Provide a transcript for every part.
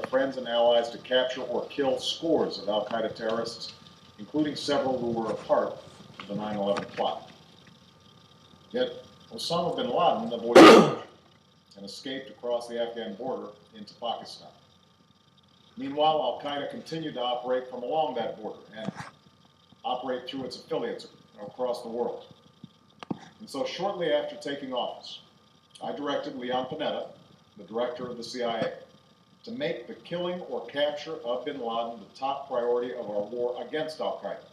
friends and allies to capture or kill scores of al-Qaeda terrorists, including several who were a part of the 9/11 plot. Yet Osama Bin Laden avoided capture and escaped across the Afghan border into Pakistan. Meanwhile, al-Qaeda continued to operate from along that border and operate through its affiliates across the world. And so shortly after taking office, I directed Leon Panetta, the director of the CIA, to make the killing or capture of bin Laden the top priority of our war against al-Qaeda,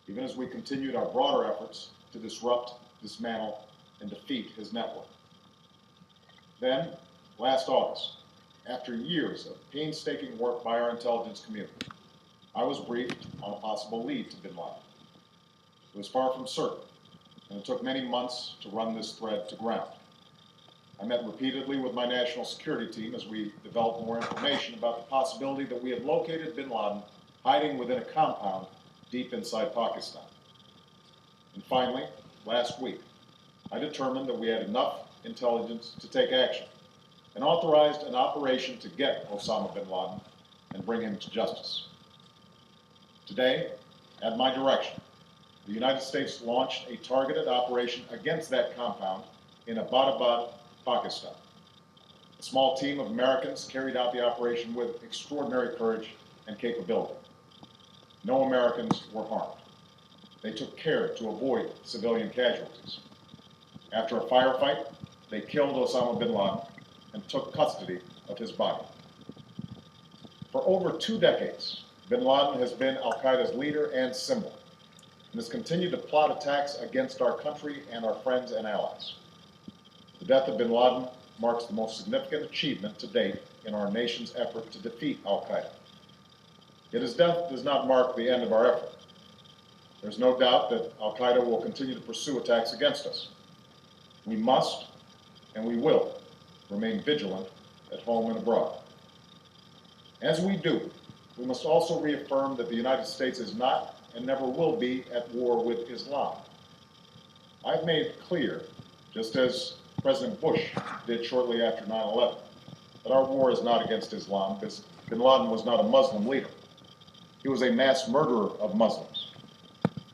even as we continued our broader efforts to disrupt, dismantle, and defeat his network. Then, last August, after years of painstaking work by our intelligence community, I was briefed on a possible lead to bin Laden. It was far from certain, and it took many months to run this thread to ground. I met repeatedly with my national security team as we developed more information about the possibility that we had located bin Laden hiding within a compound deep inside Pakistan. And finally, last week, I determined that we had enough intelligence to take action and authorized an operation to get Osama bin Laden and bring him to justice. Today, at my direction, the United States launched a targeted operation against that compound in Abbottabad, Pakistan. A small team of Americans carried out the operation with extraordinary courage and capability. No Americans were harmed. They took care to avoid civilian casualties. After a firefight, they killed Osama bin Laden and took custody of his body. For over 2 decades, bin Laden has been al-Qaeda's leader and symbol, and has continued to plot attacks against our country and our friends and allies. The death of bin Laden marks the most significant achievement to date in our nation's effort to defeat al-Qaeda. Yet his death does not mark the end of our effort. There's no doubt that al-Qaeda will continue to pursue attacks against us. We must, and we will, remain vigilant at home and abroad. As we do, we must also reaffirm that the United States is not and never will be at war with Islam. I've made clear, just as President Bush did shortly after 9/11, that our war is not against Islam, because bin Laden was not a Muslim leader. He was a mass murderer of Muslims.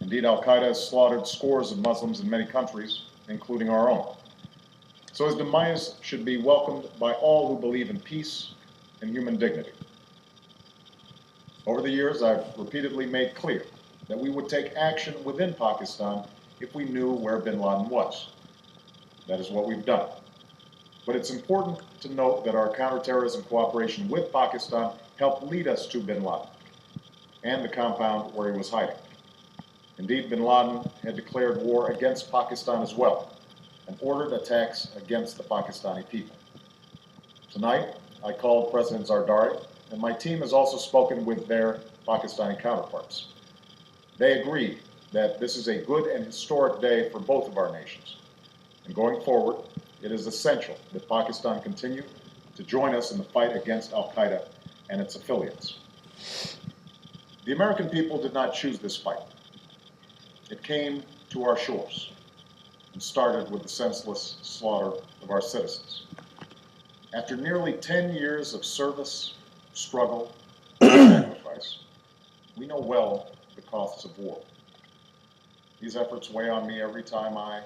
Indeed, al-Qaeda has slaughtered scores of Muslims in many countries, including our own. So his demise should be welcomed by all who believe in peace and human dignity. Over the years, I've repeatedly made clear that we would take action within Pakistan if we knew where bin Laden was. That is what we've done. But it's important to note that our counterterrorism cooperation with Pakistan helped lead us to bin Laden and the compound where he was hiding. Indeed, bin Laden had declared war against Pakistan as well and ordered attacks against the Pakistani people. Tonight, I called President Zardari, and my team has also spoken with their Pakistani counterparts. They agree that this is a good and historic day for both of our nations. And going forward, it is essential that Pakistan continue to join us in the fight against al-Qaeda and its affiliates. The American people did not choose this fight. It came to our shores and started with the senseless slaughter of our citizens. After nearly 10 years of service, struggle, and sacrifice, we know well the costs of war. These efforts weigh on me every time I,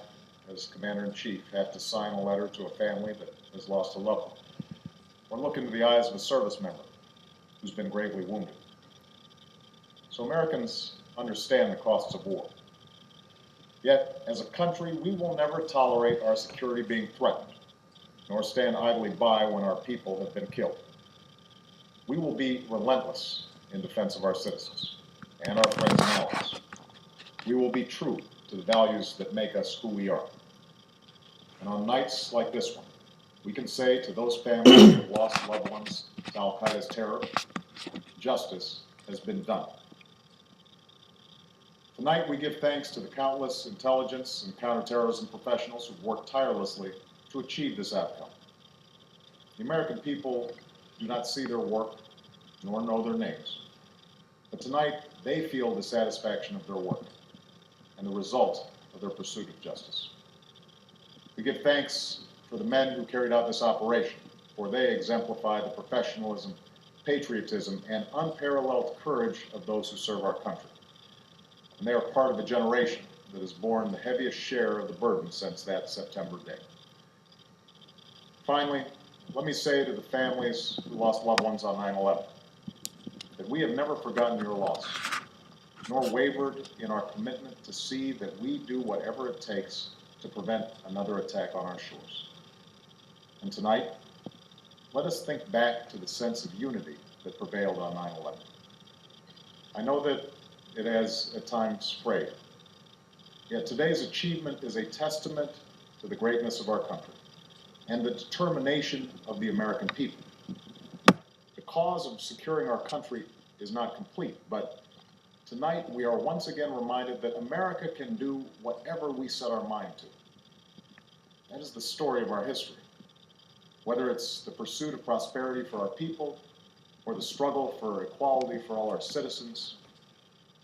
as Commander-in-Chief, have to sign a letter to a family that has lost a loved one, or look into the eyes of a service member who's been gravely wounded. So Americans understand the costs of war. Yet, as a country, we will never tolerate our security being threatened, nor stand idly by when our people have been killed. We will be relentless in defense of our citizens and our friends and allies. We will be true to the values that make us who we are. And on nights like this one, we can say to those families who have lost loved ones to al-Qaeda's terror, justice has been done. Tonight, we give thanks to the countless intelligence and counterterrorism professionals who've worked tirelessly to achieve this outcome. The American people do not see their work, nor know their names. But tonight, they feel the satisfaction of their work and the result of their pursuit of justice. We give thanks for the men who carried out this operation, for they exemplify the professionalism patriotism, and unparalleled courage of those who serve our country. And they are part of a generation that has borne the heaviest share of the burden since that September day. Finally, let me say to the families who lost loved ones on 9/11 that we have never forgotten your loss, nor wavered in our commitment to see that we do whatever it takes to prevent another attack on our shores. And tonight, let us think back to the sense of unity that prevailed on 9/11. I know that it has at times frayed, yet today's achievement is a testament to the greatness of our country and the determination of the American people. The cause of securing our country is not complete, but tonight we are once again reminded that America can do whatever we set our mind to. That is the story of our history. Whether it's the pursuit of prosperity for our people, or the struggle for equality for all our citizens,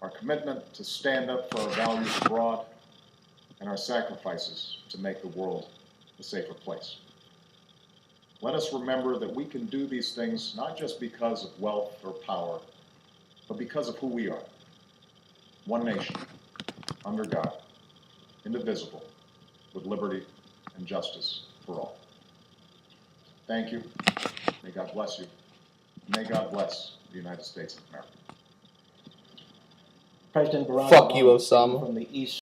our commitment to stand up for our values abroad, and our sacrifices to make the world a safer place. Let us remember that we can do these things not just because of wealth or power, but because of who we are. One nation, under God, indivisible, with liberty and justice for all. Thank you. May God bless you. May God bless the United States of America. President Barack Fuck you, Obama Osama. from the East